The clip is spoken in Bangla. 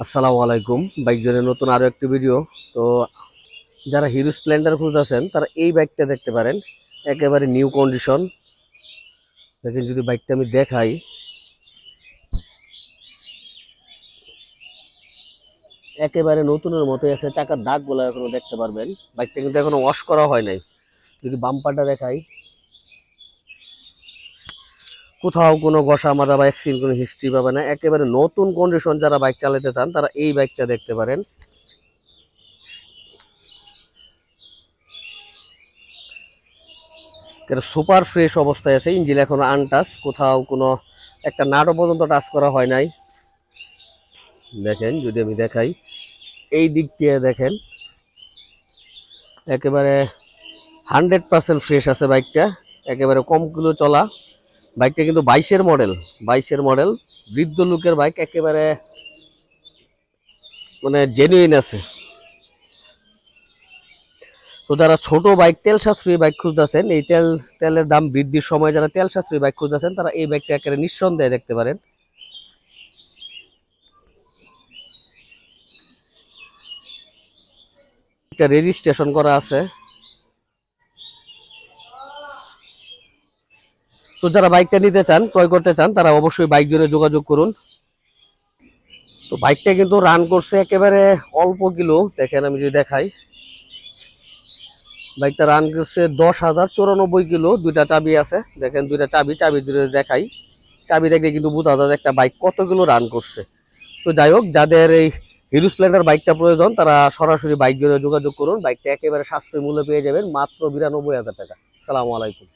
আসসালামু আলাইকুম। বাইক জোনের নতুন আরো একটি ভিডিও। তো যারা হিরো স্প্লেন্ডার খুঁজতেছেন তারা এই বাইকটা দেখতে পারেন, একেবারে নিউ কন্ডিশন। দেখেন, যদি বাইকটা আমি দেখাই, একেবারে নতুনের মতোই আছে। চাকার দাগগুলো এখনো দেখতে পারবেন। বাইকটা কিন্তু এখনো ওয়াশ করা হয় নাই। যদি বাম্পারটা দেখাই, কোথাও কোনো ঘষা মাজা বা অ্যাক্সিডেন্ট কোনো হিস্ট্রি পাবে না। একেবারে নতুন কন্ডিশন। যারা বাইক চালাতে চান তারা এই বাইকটা দেখতে পারেন। এটা সুপার ফ্রেশ অবস্থায় আছে, ইঞ্জিন এখনো আনটাচ, কোথাও কোনো একটা নাটও পর্যন্ত টাচ করা হয় নাই। দেখেন, যদি আমি দেখাই, এই দিক দিয়ে দেখেন, একেবারে 100% ফ্রেশ আছে বাইকটা। একেবারে কম কিলো চলা বাইকটা, কিন্তু 22-এর মডেল বৃদ্ধ লুকের বাইক। একেবারে মানে জেনুইন আছে। তো যারা ছোট বাইক, তেল সাশ্রয়ী বাইক খুঁজতেছেন, এই তেলের দাম বৃদ্ধির সময় যারা তেল সাশ্রয়ী বাইক খুঁজতেছেন তারা এই বাইকটা একেবারে নিঃসন্দেহে দেখতে পারেন। এটা রেজিস্ট্রেশন করা আছে। তো যারা বাইকটা নিতে চান, ক্রয় করতে চান, তারা অবশ্যই বাইক জোনে যোগাযোগ করুন। তো বাইকটা কিন্তু রান করছে একেবারে অল্প কিলো। দেখেন, আমি যদি দেখাই, বাইকটা রান করছে 10,094 কিলো। দুইটা চাবি আছে, দেখেন দুইটা চাবি যদি দেখাই, চাবি দেখলে কিন্তু বোঝা যায় একটা বাইক কত কিলো রান করছে। তো যাই হোক, যাদের এই হিরো স্প্লেন্ডার বাইকটা প্রয়োজন তারা সরাসরি বাইক জোনে যোগাযোগ করুন। বাইকটা একেবারে সাশ্রয়ী মূল্যে পেয়ে যাবেন, মাত্র 92,000 টাকা। আসসালামু আলাইকুম।